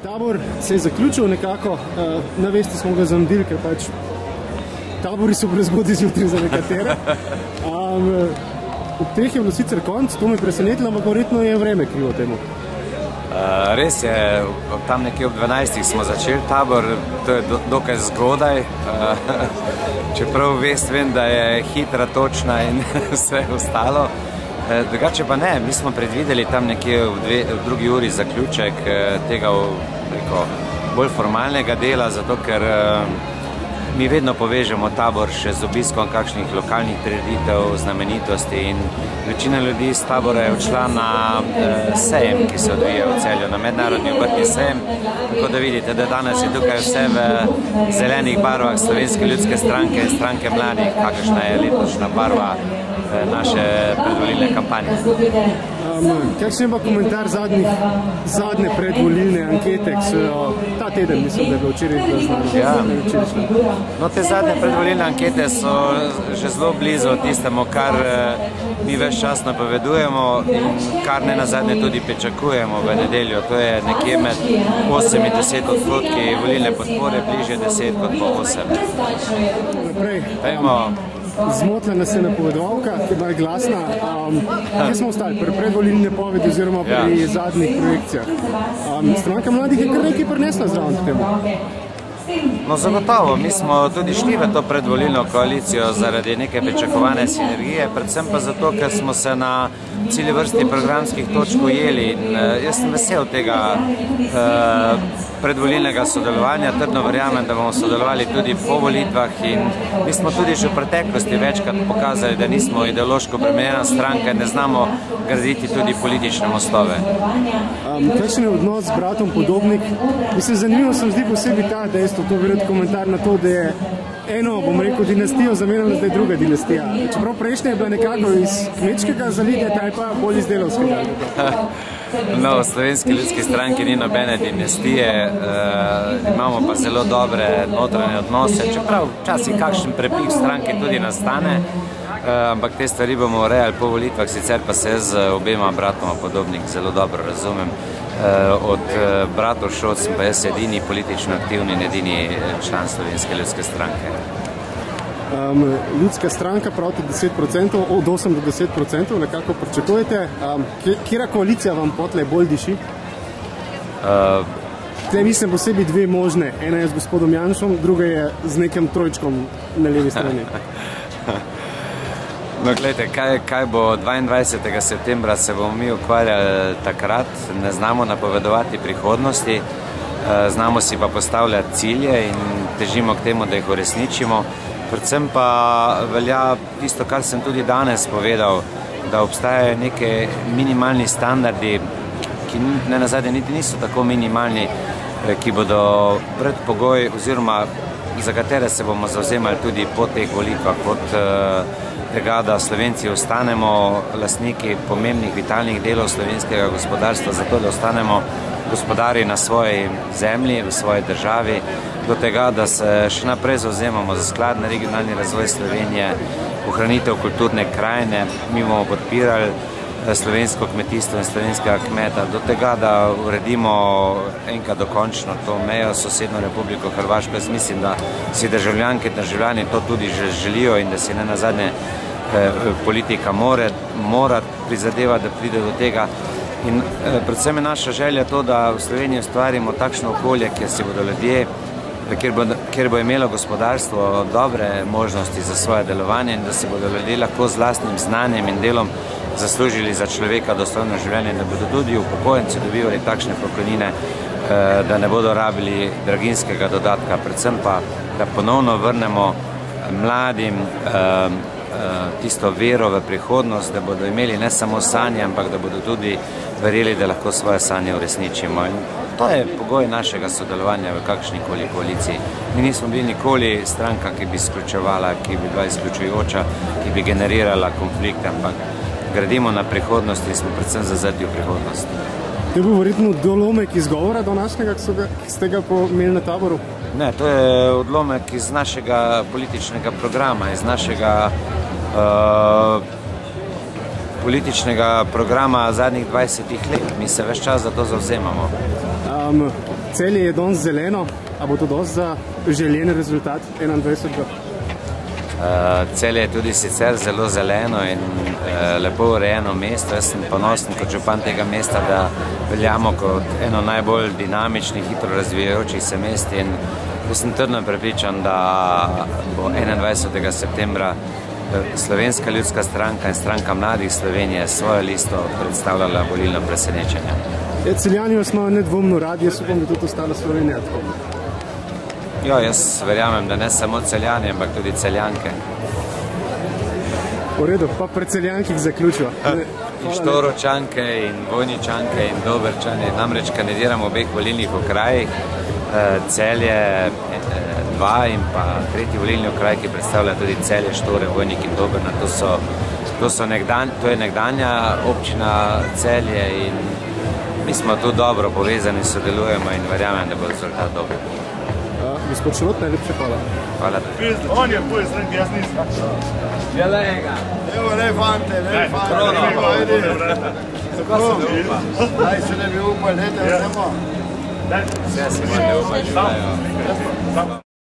Tabor se je zaključil nekako, na vesti smo ga zamudili, ker pač tabori so prezgodaj zjutraj za nekatere. Ob teh je bilo sicer konc, to me presenetilo, ampak verjetno je vreme krivo temu. Res je, tam nekje ob 12. smo začeli tabor, to je dokaj zgodaj, čeprav vem, da je hitra, točna in vse ostalo. Drugače pa ne, mi smo predvideli tam nekje v drugi uri zaključek tega bolj formalnega dela, zato ker mi vedno povežemo tabor še z obiskom kakšnih lokalnih prireditev, znamenitosti in večina ljudi iz tabora je odšla na sejem, ki se odvija v Celju, na mednarodni obrtni sejem, tako da vidite, da danes je tukaj vse v zelenih barvah Slovenske ljudske stranke in stranke mladih, kakršna je letošnja barva naše predvolilne kampanje. Kakšen je pa komentar zadnje predvolilne ankete, ki so ta teden, mislim, da je bilo včeraj znano? No, te zadnje predvolilne ankete so že zelo blizu tistemu, kar mi ves čas napovedujemo in kar ne nazadnje tudi pričakujemo v nedeljo. To je nekje med 8 in 10% volilne podpore, bližje 10 kot pa 8. Naprej. Zmotila nas je napovedovalka, ki je bila glasna. Kje smo ostali? Pri predvolilni napovedi oziroma pri zadnjih projekcijah. Stranka mladih je kar nekaj prinesla zraven k temu. No, zagotovo. Mi smo tudi šli v to predvolilno koalicijo zaradi neke pričakovane sinergije, predvsem pa zato, ker smo se na celi vrsti programskih točk ujeli. Jaz sem vesel tega predvolilnega sodelovanja, trdno verjamem, da bomo sodelovali tudi po volitvah in mi smo tudi že v preteklosti večkrat pokazali, da nismo ideološko bremenjena stranka in ne znamo graditi tudi politične mostove. Kakšen je odnos z bratom Podobnik? Mislim, zanimivo se mi zdi posebej ta dejstvo, to verjetno komentar na to, da je eno, bom rekel, dinastijo zamenjala zdaj druga dinastija. Čeprav prejšnja je bila nekako iz kmečkega zavidja, ta je pa bolj iz delavskega. No, v Slovenski ljudski stranki ni nobene dinastije, imamo pa zelo dobre notranje odnose, čeprav včasih kakšen prepih v stranki tudi nastane, ampak te stvari bomo urejali po volitvah, sicer pa se z obema bratoma Podobnik zelo dobro razumem. Od bratov Šot sem pa jaz edini politično aktivni in edini član Slovenske ljudske stranke. Ljudska stranka, pravite 10%, od 8 do 10% nekako pričakujete. Kjera koalicija vam potlej bolj diši? Tle mislim posebej dve možne. Ena je z gospodom Janšom, druga je z nekim trojčkom na levi strani. No, gledajte, kaj bo 22. septembra se bomo mi ukvarjali takrat, ne znamo napovedovati prihodnosti, znamo si pa postavljati cilje in težimo k temu, da jih uresničimo. Predvsem pa velja tisto, kar sem tudi danes povedal, da obstajajo neke minimalni standardi, ki ne nazadnje niti niso tako minimalni, ki bodo predpogoj oziroma za katere se bomo zavzemali tudi po teh volitvah, od tega, da Slovenci ostanemo lastniki pomembnih vitalnih delov slovenskega gospodarstva, zato da ostanemo gospodari na svoji zemlji, v svoji državi, do tega, da se še naprej zavzemamo za skladen regionalni razvoj Slovenije, ohranitev kulturne krajine, mi bomo podpirali slovensko kmetijstvo in slovenskega kmeta, do tega, da uredimo enkrat dokončno to mejo s sosednjo Republiko Hrvaško. Jaz mislim, da si državljanke in državljani to tudi že želijo in da si ne nazadnje politika mora prizadevati, da pride do tega. In predvsem je naša želja to, da v Sloveniji ustvarimo takšno okolje, kjer si bodo ljudje, kjer bo imelo gospodarstvo dobre možnosti za svoje delovanje in da se bodo ljudje lahko z lastnim znanjem in delom zaslužili za človeka dostojno življenje, da bodo tudi upokojenci dobivali takšne pokojnine, da ne bodo rabili draginjskega dodatka, predvsem pa, da ponovno vrnemo mladim tisto vero v prihodnost, da bodo imeli ne samo sanje, ampak da bodo tudi verjeli, da lahko svoje sanje uresničimo. In to je pogoj našega sodelovanja v kakšnikoli koaliciji. Mi nismo bili nikoli stranka, ki bi izključevala, ki bi bila izključujoča, ki bi generirala konflikte, ampak gradimo na prihodnost in smo predvsem zazrti v prihodnost. To je bil verjetno dolomek izgovora današnjega, ki ste ga imeli na taboru? Ne, to je odlomek iz našega političnega programa, iz našega političnega programa zadnjih 20 let. Mi se ves čas za to zavzemamo. Celje je danes zeleno, a bo to dosti za željen rezultat 21. Celje je tudi sicer zelo zeleno in lepo urejeno mesto. Jaz sem ponosen kot župan tega mesta, da veljamo kot eno najbolj dinamičnih, hitro razvijajočih se mest in sem trdno prepričan, da bo 21. septembra Slovenska ljudska stranka in Stranka mladih Slovenije svojo listo predstavljala volilno presenečenje. Celjani vas imajo nedvomno radi, jaz upam, da tudi ostala Slovenija tako. Ja, jaz verjamem, da ne samo Celjani, ampak tudi Celjanke. V redu, pa pred Celjanki zaključiva. In Štoročanke in Vojničanke in Dobrčani, namreč kandidiramo v obeh volilnih okrajih. Celje 2 in pa tretji volilni okraj, ki predstavlja tudi Celje, Štore, Vojnik in Dobrna. To je nekdanja občina Celje in mi smo tu dobro povezani, sodelujemo in verjamem, da bo rezultat dober. Gospod Šrot, najlepše hvala. Hvala. On je poj stranki, jaz nisem. Jelega. Evo, ne fante, ne fante. Tako se ne upa. Daj se ne bi upal, ne, da ne bo. Vse se ne upa,